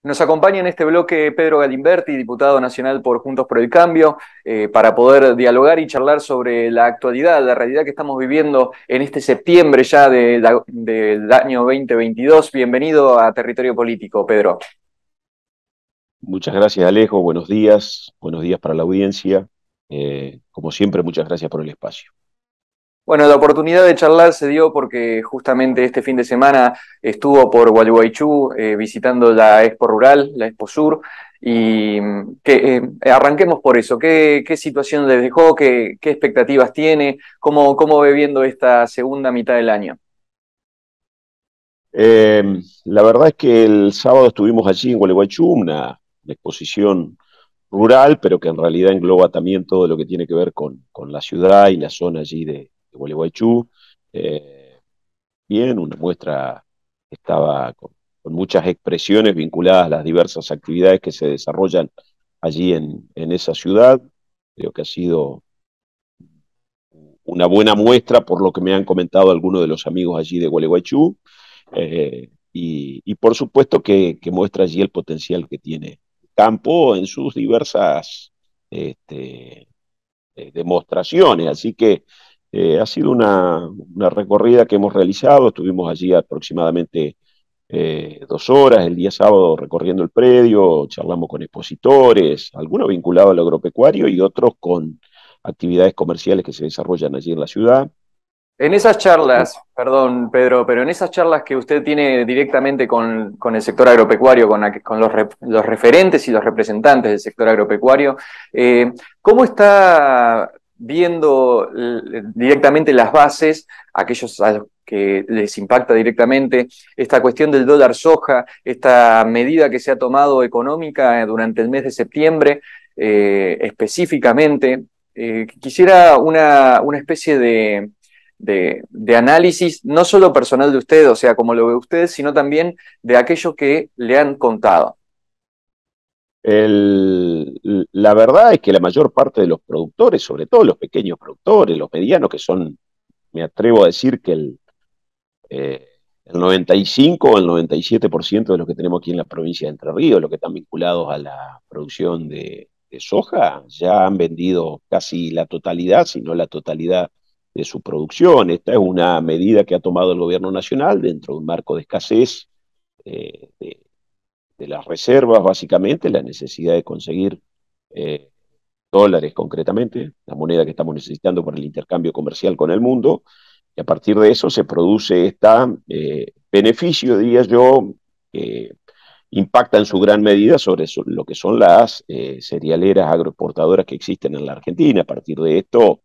Nos acompaña en este bloque Pedro Galimberti, diputado nacional por Juntos por el Cambio, para poder dialogar y charlar sobre la actualidad, la realidad que estamos viviendo en este septiembre ya del año 2022. Bienvenido a Territorio Político, Pedro. Muchas gracias, Alejo. Buenos días para la audiencia. Como siempre, muchas gracias por el espacio. Bueno, la oportunidad de charlar se dio porque justamente este fin de semana estuvo por Gualeguaychú visitando la Expo Rural, la Expo Sur, y arranquemos por eso. ¿Qué situación les dejó? ¿Qué expectativas tiene? ¿Cómo ve viendo esta segunda mitad del año? Eh, la verdad es que el sábado estuvimos allí en Gualeguaychú, una exposición rural, pero que en realidad engloba también todo lo que tiene que ver con la ciudad y la zona allí de Gualeguaychú. Eh, Bien, una muestra que estaba con muchas expresiones vinculadas a las diversas actividades que se desarrollan allí en esa ciudad. Creo que ha sido una buena muestra por lo que me han comentado algunos de los amigos allí de Gualeguaychú, y por supuesto que muestra allí el potencial que tiene el campo en sus diversas este, demostraciones. Así que ha sido una recorrida que hemos realizado. Estuvimos allí aproximadamente 2 horas el día sábado recorriendo el predio, charlamos con expositores, algunos vinculados al agropecuario y otros con actividades comerciales que se desarrollan allí en la ciudad. En esas charlas, perdón Pedro, pero en esas charlas que usted tiene directamente con el sector agropecuario, con los referentes y los representantes del sector agropecuario, ¿cómo está viendo directamente las bases, aquellos a los que les impacta directamente esta cuestión del dólar soja, esta medida que se ha tomado económica durante el mes de septiembre específicamente? Quisiera una especie de análisis, no solo personal de usted, o sea, como lo ve usted, sino también de aquello que le han contado. La verdad es que la mayor parte de los productores, sobre todo los pequeños productores, los medianos, que son, me atrevo a decir que el 95 o el 97% de los que tenemos aquí en la provincia de Entre Ríos, los que están vinculados a la producción de soja, ya han vendido casi la totalidad, si no la totalidad de su producción. Esta es una medida que ha tomado el gobierno nacional dentro de un marco de escasez de las reservas, básicamente, la necesidad de conseguir eh, dólares concretamente, la moneda que estamos necesitando para el intercambio comercial con el mundo, y a partir de eso se produce este beneficio, diría yo, que impacta en su gran medida sobre lo que son las cerealeras agroexportadoras que existen en la Argentina. A partir de esto,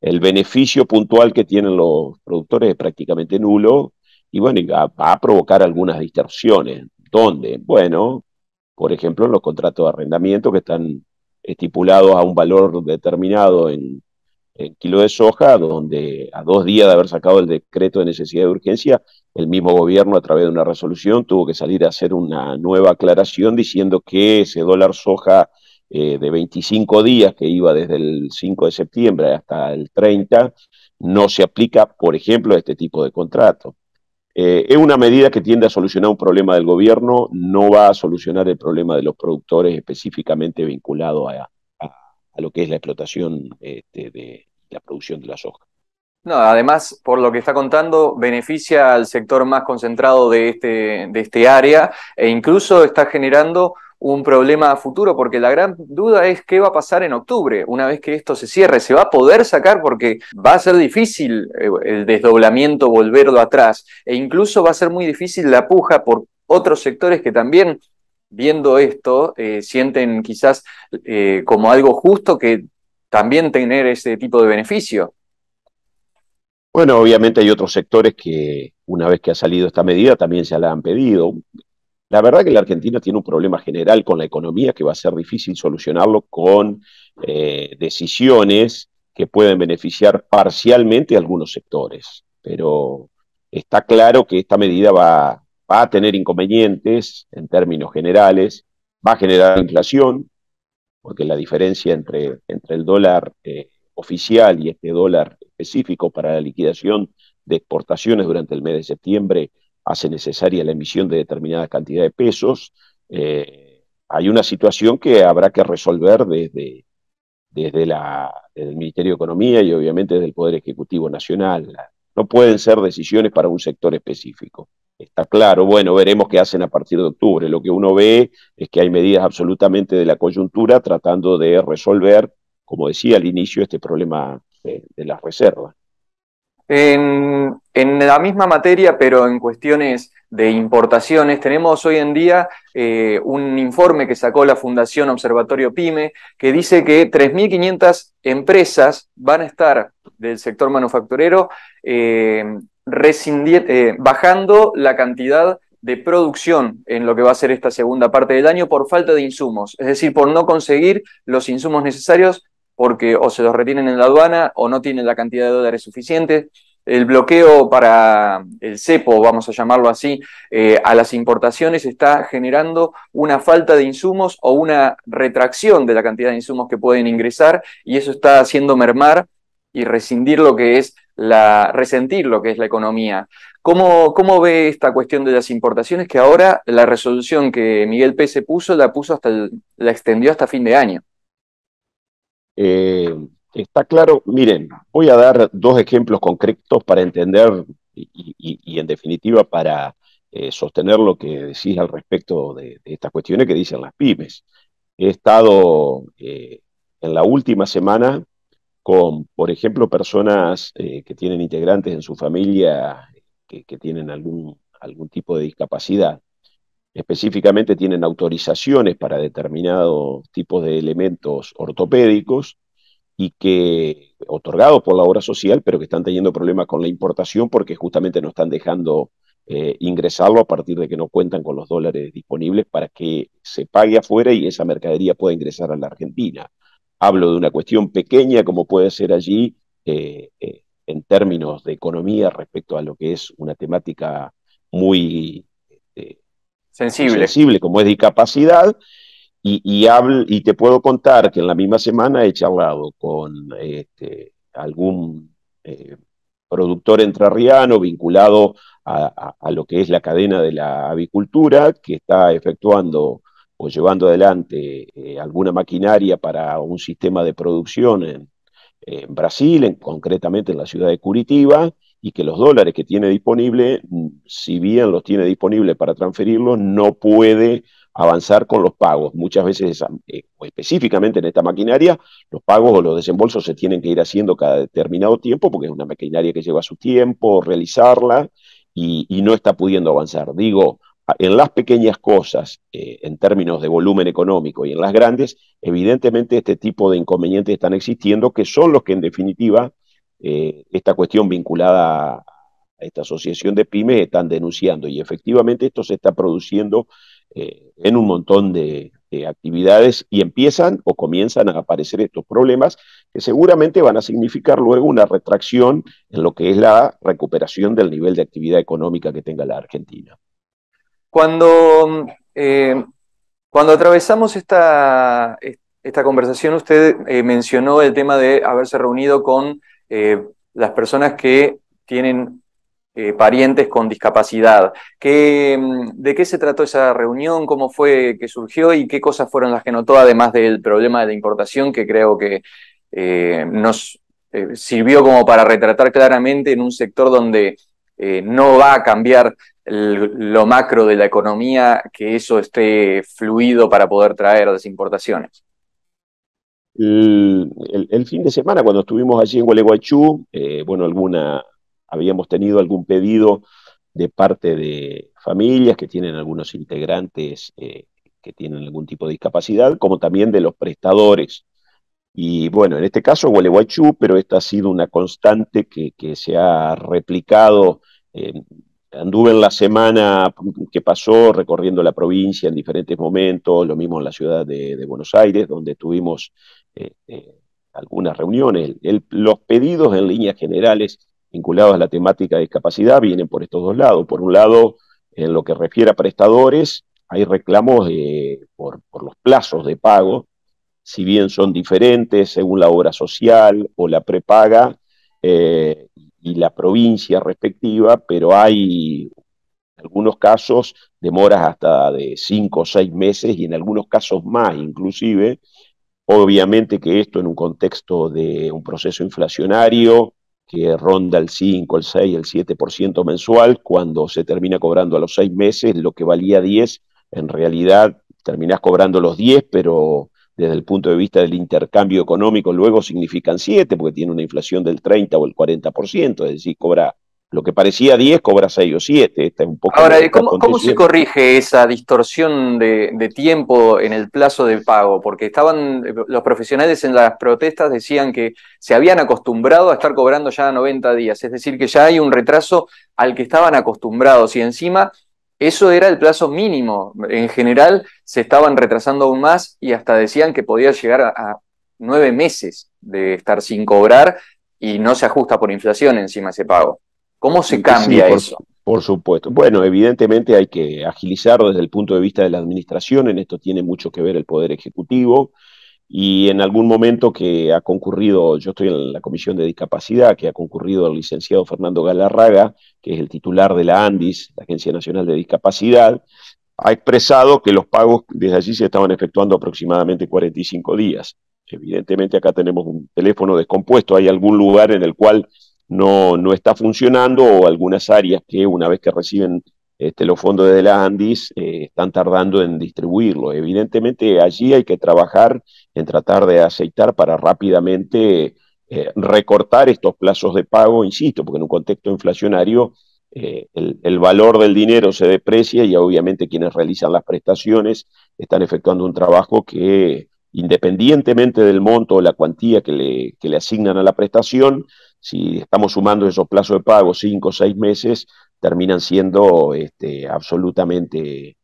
el beneficio puntual que tienen los productores es prácticamente nulo y bueno, va a provocar algunas distorsiones. ¿Dónde? Bueno, por ejemplo, en los contratos de arrendamiento que están estipulados a un valor determinado en kilo de soja, donde a 2 días de haber sacado el decreto de necesidad de urgencia, el mismo gobierno a través de una resolución tuvo que salir a hacer una nueva aclaración diciendo que ese dólar soja de 25 días que iba desde el 5 de septiembre hasta el 30 no se aplica, por ejemplo, a este tipo de contrato. Es una medida que tiende a solucionar un problema del gobierno, no va a solucionar el problema de los productores específicamente vinculado a lo que es la explotación de la producción de la soja. No, además, por lo que está contando, beneficia al sector más concentrado de este área e incluso está generando un problema a futuro, porque la gran duda es qué va a pasar en octubre, una vez que esto se cierre. ¿Se va a poder sacar? Porque va a ser difícil el desdoblamiento, volverlo atrás, e incluso va a ser muy difícil la puja por otros sectores que también, viendo esto, sienten quizás como algo justo que también tener ese tipo de beneficio. Bueno, obviamente hay otros sectores que una vez que ha salido esta medida también se la han pedido. La verdad que la Argentina tiene un problema general con la economía que va a ser difícil solucionarlo con decisiones que pueden beneficiar parcialmente a algunos sectores. Pero está claro que esta medida va a tener inconvenientes en términos generales, va a generar inflación, porque la diferencia entre el dólar oficial y este dólar específico para la liquidación de exportaciones durante el mes de septiembre hace necesaria la emisión de determinada cantidad de pesos. hay una situación que habrá que resolver desde el Ministerio de Economía y obviamente desde el Poder Ejecutivo Nacional. No pueden ser decisiones para un sector específico. Está claro, bueno, veremos qué hacen a partir de octubre. Lo que uno ve es que hay medidas absolutamente de la coyuntura tratando de resolver, como decía al inicio, este problema de las reservas. En la misma materia, pero en cuestiones de importaciones, tenemos hoy en día un informe que sacó la Fundación Observatorio PYME que dice que 3.500 empresas van a estar del sector manufacturero bajando la cantidad de producción en lo que va a ser esta segunda parte del año por falta de insumos, es decir, por no conseguir los insumos necesarios porque o se los retienen en la aduana o no tienen la cantidad de dólares suficientes. El bloqueo para el cepo, vamos a llamarlo así, a las importaciones está generando una falta de insumos o una retracción de la cantidad de insumos que pueden ingresar y eso está haciendo mermar y resentir lo que es la economía. ¿Cómo ve esta cuestión de las importaciones que ahora la resolución que Miguel Pese puso la extendió hasta fin de año? Eh, Está claro, miren, voy a dar dos ejemplos concretos para entender y en definitiva para sostener lo que decís al respecto de estas cuestiones que dicen las pymes. He estado en la última semana con, por ejemplo, personas que tienen integrantes en su familia que tienen algún tipo de discapacidad. Específicamente tienen autorizaciones para determinados tipos de elementos ortopédicos y que otorgados por la obra social, pero que están teniendo problemas con la importación porque justamente no están dejando ingresarlo a partir de que no cuentan con los dólares disponibles para que se pague afuera y esa mercadería pueda ingresar a la Argentina. Hablo de una cuestión pequeña como puede ser allí en términos de economía respecto a lo que es una temática muy, eh, muy Sensible. sensible como es discapacidad, y te puedo contar que en la misma semana he charlado con algún eh, productor entrerriano vinculado a lo que es la cadena de la avicultura, que está efectuando o llevando adelante alguna maquinaria para un sistema de producción en Brasil, concretamente en la ciudad de Curitiba, y que los dólares que tiene disponible, si bien los tiene disponibles para transferirlos, no puede avanzar con los pagos. Muchas veces, o específicamente en esta maquinaria, los pagos o los desembolsos se tienen que ir haciendo cada determinado tiempo, porque es una maquinaria que lleva su tiempo realizarla y no está pudiendo avanzar. Digo, en las pequeñas cosas, en términos de volumen económico, y en las grandes, evidentemente este tipo de inconvenientes están existiendo, que son los que en definitiva esta cuestión vinculada a esta asociación de pymes están denunciando. Y efectivamente esto se está produciendo en un montón de actividades y empiezan o comienzan a aparecer estos problemas que seguramente van a significar luego una retracción en lo que es la recuperación del nivel de actividad económica que tenga la Argentina. Cuando, cuando atravesamos esta conversación, usted mencionó el tema de haberse reunido con las personas que tienen parientes con discapacidad. ¿De qué se trató esa reunión? ¿Cómo fue que surgió? ¿Y qué cosas fueron las que notó, además del problema de la importación, que creo que nos sirvió como para retratar claramente en un sector donde no va a cambiar lo macro de la economía, que eso esté fluido para poder traer las importaciones? El fin de semana, cuando estuvimos allí en Gualeguaychú, bueno, habíamos tenido algún pedido de parte de familias que tienen algunos integrantes que tienen algún tipo de discapacidad, como también de los prestadores. Y bueno, en este caso Gualeguaychú, pero esta ha sido una constante que se ha replicado. eh, Anduve en la semana que pasó recorriendo la provincia en diferentes momentos, lo mismo en la ciudad de Buenos Aires, donde tuvimos algunas reuniones. Los pedidos en líneas generales vinculados a la temática de discapacidad vienen por estos dos lados. Por un lado, en lo que refiere a prestadores, hay reclamos por los plazos de pago, si bien son diferentes según la obra social o la prepaga y la provincia respectiva, pero hay algunos casos demoras hasta de 5 o 6 meses y en algunos casos más inclusive. Obviamente que esto en un contexto de un proceso inflacionario que ronda el 5, el 6, el 7% mensual, cuando se termina cobrando a los 6 meses, lo que valía 10, en realidad terminás cobrando los 10, pero desde el punto de vista del intercambio económico luego significan 7, porque tiene una inflación del 30 o el 40%, es decir, cobra lo que parecía 10, cobra 6 o 7. Esta es un poco lo Ahora, que está ¿cómo se aconteciendo. corrige esa distorsión de tiempo en el plazo de pago? Porque estaban los profesionales en las protestas decían que se habían acostumbrado a estar cobrando ya 90 días, es decir, que ya hay un retraso al que estaban acostumbrados y encima eso era el plazo mínimo. En general se estaban retrasando aún más y hasta decían que podía llegar a 9 meses de estar sin cobrar y no se ajusta por inflación encima ese pago. ¿Cómo se Sí, cambia eso? por supuesto. Bueno, evidentemente hay que agilizarlo desde el punto de vista de la administración. En esto tiene mucho que ver el Poder Ejecutivo. Y en algún momento que ha concurrido, yo estoy en la Comisión de Discapacidad, que ha concurrido el licenciado Fernando Galarraga, que es el titular de la ANDIS, la Agencia Nacional de Discapacidad, ha expresado que los pagos desde allí se estaban efectuando aproximadamente 45 días. Evidentemente acá tenemos un teléfono descompuesto, hay algún lugar en el cual no está funcionando o algunas áreas que una vez que reciben los fondos de la ANDIS están tardando en distribuirlo. Evidentemente allí hay que trabajar en tratar de aceitar para rápidamente recortar estos plazos de pago, insisto, porque en un contexto inflacionario el valor del dinero se deprecia y obviamente quienes realizan las prestaciones están efectuando un trabajo que independientemente del monto o la cuantía que le asignan a la prestación, si estamos sumando esos plazos de pago 5 o 6 meses, terminan siendo absolutamente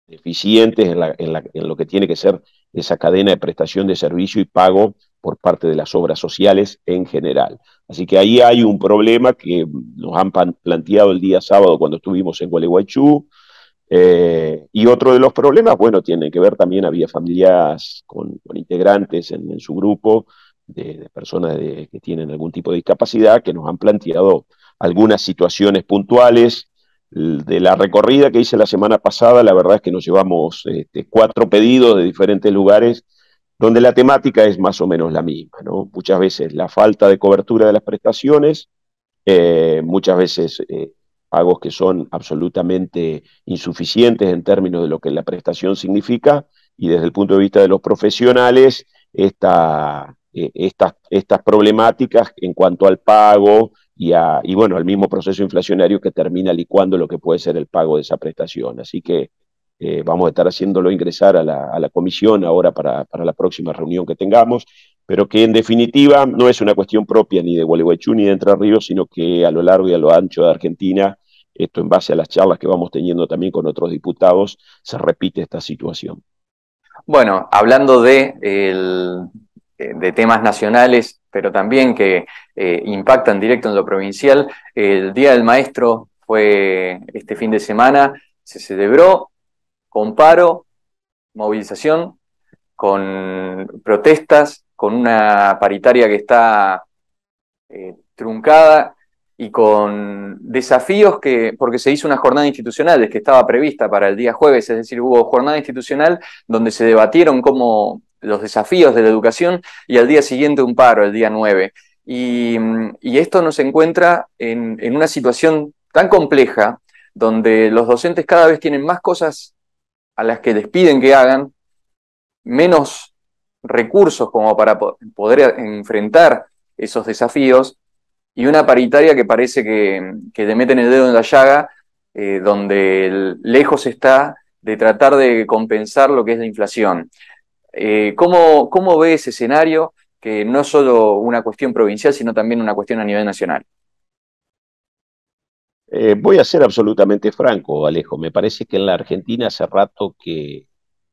eficientes en lo que tiene que ser esa cadena de prestación de servicio y pago por parte de las obras sociales en general. Así que ahí hay un problema que nos han planteado el día sábado cuando estuvimos en Gualeguaychú, y otro de los problemas, bueno, tiene que ver también, había familias con integrantes en su grupo de personas que tienen algún tipo de discapacidad que nos han planteado algunas situaciones puntuales. De la recorrida que hice la semana pasada, la verdad es que nos llevamos 4 pedidos de diferentes lugares donde la temática es más o menos la misma, ¿no? Muchas veces la falta de cobertura de las prestaciones, muchas veces pagos que son absolutamente insuficientes en términos de lo que la prestación significa, y desde el punto de vista de los profesionales, estas problemáticas en cuanto al pago y bueno, al mismo proceso inflacionario que termina licuando lo que puede ser el pago de esa prestación. Así que vamos a estar haciéndolo ingresar a la comisión ahora para la próxima reunión que tengamos, pero que en definitiva no es una cuestión propia ni de Gualeguaychú ni de Entre Ríos, sino que a lo largo y a lo ancho de Argentina, esto en base a las charlas que vamos teniendo también con otros diputados, se repite esta situación. Bueno, hablando de temas nacionales, pero también que impactan directo en lo provincial, el Día del Maestro fue este fin de semana, se celebró con paro, movilización, con protestas, con una paritaria que está truncada y con desafíos porque se hizo una jornada institucional que estaba prevista para el día jueves, es decir, hubo jornada institucional donde se debatieron cómo los desafíos de la educación y al día siguiente un paro, el día 9. Y esto nos encuentra en una situación tan compleja donde los docentes cada vez tienen más cosas a las que les piden que hagan, menos recursos como para poder enfrentar esos desafíos y una paritaria que parece que le meten el dedo en la llaga, donde lejos está de tratar de compensar lo que es la inflación. ¿Cómo ve ese escenario, que no es solo una cuestión provincial, sino también una cuestión a nivel nacional? Voy a ser absolutamente franco, Alejo. Me parece que en la Argentina hace rato que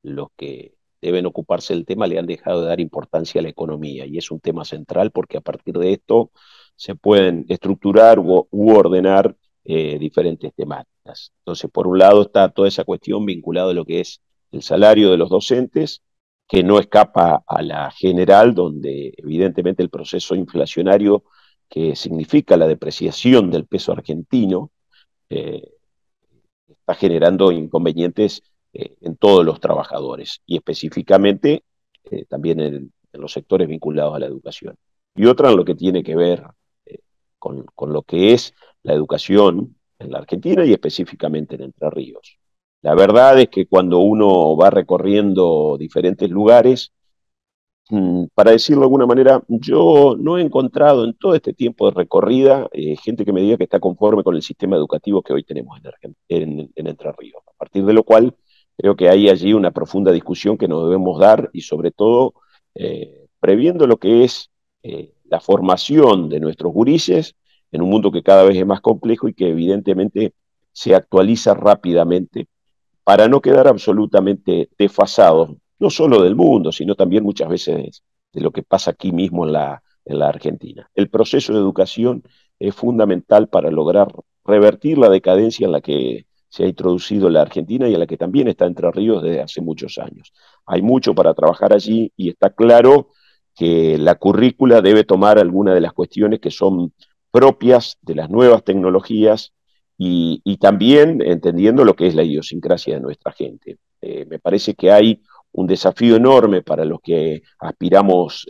los que deben ocuparse del tema le han dejado de dar importancia a la economía, y es un tema central porque a partir de esto se pueden estructurar u ordenar diferentes temáticas. Entonces, por un lado está toda esa cuestión vinculada a lo que es el salario de los docentes, que no escapa a la general, donde evidentemente el proceso inflacionario que significa la depreciación del peso argentino eh, está generando inconvenientes en todos los trabajadores y específicamente también en los sectores vinculados a la educación. Y otra en lo que tiene que ver con lo que es la educación en la Argentina y específicamente en Entre Ríos. La verdad es que cuando uno va recorriendo diferentes lugares, para decirlo de alguna manera, yo no he encontrado en todo este tiempo de recorrida gente que me diga que está conforme con el sistema educativo que hoy tenemos en Entre Ríos. A partir de lo cual, creo que hay allí una profunda discusión que nos debemos dar y sobre todo previendo lo que es la formación de nuestros gurises en un mundo que cada vez es más complejo y que evidentemente se actualiza rápidamente para no quedar absolutamente desfasados, no solo del mundo, sino también muchas veces de lo que pasa aquí mismo en la Argentina. El proceso de educación es fundamental para lograr revertir la decadencia en la que se ha introducido la Argentina y en la que también está Entre Ríos desde hace muchos años. Hay mucho para trabajar allí y está claro que la currícula debe tomar algunas de las cuestiones que son propias de las nuevas tecnologías y también entendiendo lo que es la idiosincrasia de nuestra gente. Me parece que hay un desafío enorme para los que aspiramos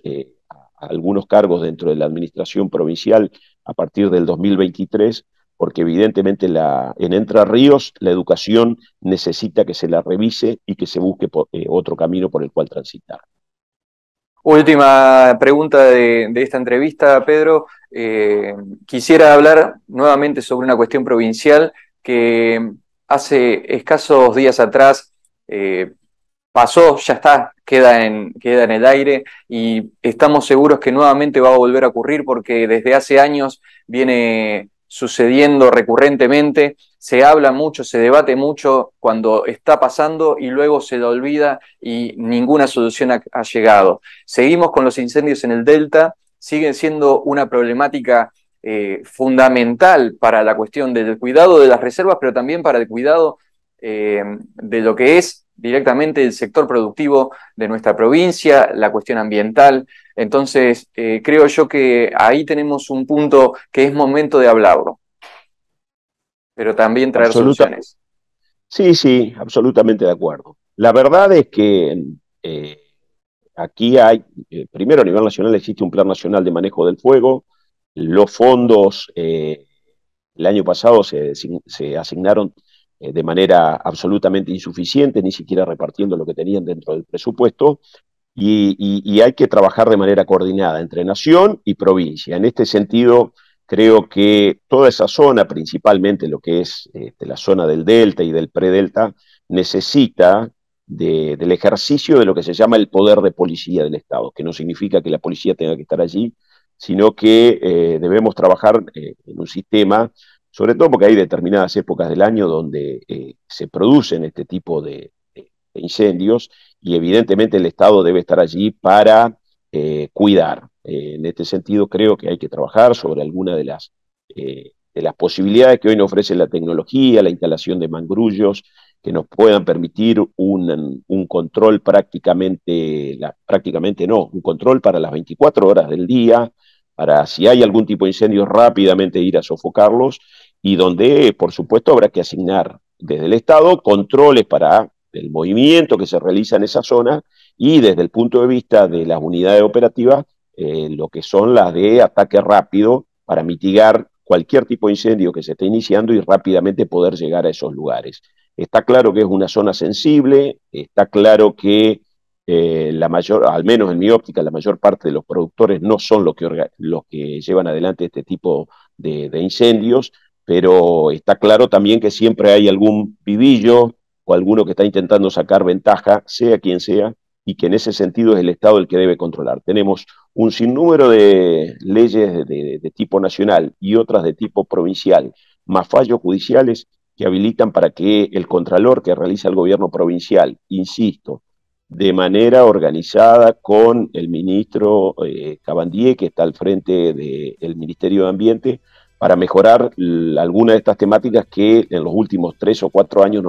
a algunos cargos dentro de la administración provincial a partir del 2023, porque evidentemente en Entre Ríos la educación necesita que se la revise y que se busque otro camino por el cual transitar. Última pregunta de esta entrevista, Pedro. Quisiera hablar nuevamente sobre una cuestión provincial que hace escasos días atrás pasó, ya está, queda en el aire y estamos seguros que nuevamente va a volver a ocurrir porque desde hace años viene sucediendo recurrentemente, se habla mucho, se debate mucho cuando está pasando y luego se lo olvida y ninguna solución ha llegado. Seguimos con los incendios en el Delta, siguen siendo una problemática fundamental para la cuestión del cuidado de las reservas, pero también para el cuidado de lo que es directamente el sector productivo de nuestra provincia, la cuestión ambiental. Entonces, creo yo que ahí tenemos un punto que es momento de hablarlo, pero también traer Absoluta, soluciones. sí, sí, absolutamente de acuerdo. La verdad es que aquí hay, primero a nivel nacional existe un Plan Nacional de Manejo del Fuego, los fondos el año pasado se asignaron de manera absolutamente insuficiente, ni siquiera repartiendo lo que tenían dentro del presupuesto, y hay que trabajar de manera coordinada entre nación y provincia. En este sentido, creo que toda esa zona, principalmente lo que es la zona del delta y del predelta, necesita del ejercicio de lo que se llama el poder de policía del Estado, que no significa que la policía tenga que estar allí, sino que debemos trabajar en un sistema, sobre todo porque hay determinadas épocas del año donde se producen este tipo de incendios y evidentemente el Estado debe estar allí para cuidar. En este sentido creo que hay que trabajar sobre alguna de las posibilidades que hoy nos ofrece la tecnología, la instalación de mangrullos, que nos puedan permitir un control prácticamente no, un control para las 24 horas del día, para si hay algún tipo de incendio rápidamente ir a sofocarlos y donde por supuesto habrá que asignar desde el Estado controles para el movimiento que se realiza en esa zona y desde el punto de vista de las unidades operativas, lo que son las de ataque rápido para mitigar cualquier tipo de incendio que se esté iniciando y rápidamente poder llegar a esos lugares. Está claro que es una zona sensible, está claro que la mayor, al menos en mi óptica, la mayor parte de los productores no son los que llevan adelante este tipo de incendios, pero está claro también que siempre hay algún pibillo o alguno que está intentando sacar ventaja, sea quien sea, y que en ese sentido es el Estado el que debe controlar. Tenemos un sinnúmero de leyes de tipo nacional y otras de tipo provincial, más fallos judiciales que habilitan para que el contralor que realiza el gobierno provincial, insisto, de manera organizada con el ministro Cabandier, que está al frente del Ministerio de Ambiente, para mejorar algunas de estas temáticas que en los últimos 3 o 4 años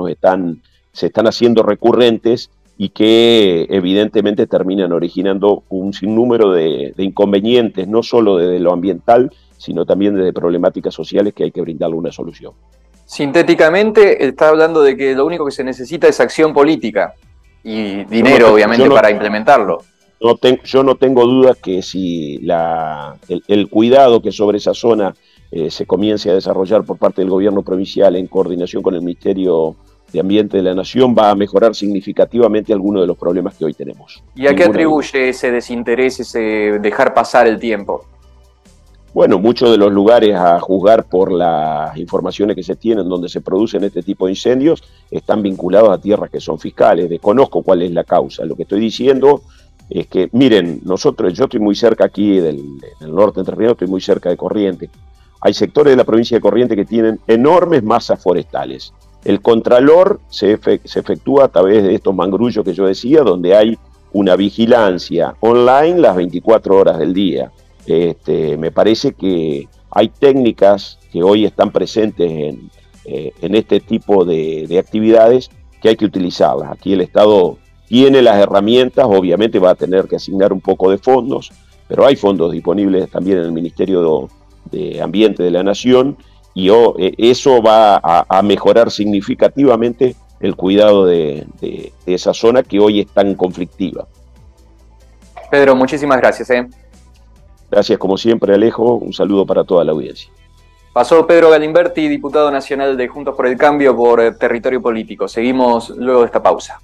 se están haciendo recurrentes y que evidentemente terminan originando un sinnúmero de inconvenientes, no solo desde lo ambiental, sino también desde problemáticas sociales que hay que brindarle una solución. Sintéticamente, está hablando de que lo único que se necesita es acción política y dinero, no, obviamente, para implementarlo. yo no tengo dudas que si el cuidado que sobre esa zona se comience a desarrollar por parte del gobierno provincial en coordinación con el Ministerio de Ambiente de la Nación, va a mejorar significativamente algunos de los problemas que hoy tenemos. ¿Y a qué atribuye ese desinterés, ese dejar pasar el tiempo? Bueno, muchos de los lugares, a juzgar por las informaciones que se tienen donde se producen este tipo de incendios, están vinculados a tierras que son fiscales. Desconozco cuál es la causa. Lo que estoy diciendo es que, miren, yo estoy muy cerca aquí del norte entrerriano, estoy muy cerca de Corrientes. Hay sectores de la provincia de Corrientes que tienen enormes masas forestales. El contralor se efectúa a través de estos mangrullos que yo decía, donde hay una vigilancia online las 24 horas del día. Me parece que hay técnicas que hoy están presentes en este tipo de actividades que hay que utilizarlas. Aquí el Estado tiene las herramientas, obviamente va a tener que asignar un poco de fondos, pero hay fondos disponibles también en el Ministerio de Ambiente de la Nación y eso va a mejorar significativamente el cuidado de esa zona que hoy es tan conflictiva. Pedro, muchísimas gracias. Gracias como siempre, Alejo. Un saludo para toda la audiencia. Pasó Pedro Galimberti, diputado nacional de Juntos por el Cambio por Territorio Político. Seguimos luego de esta pausa.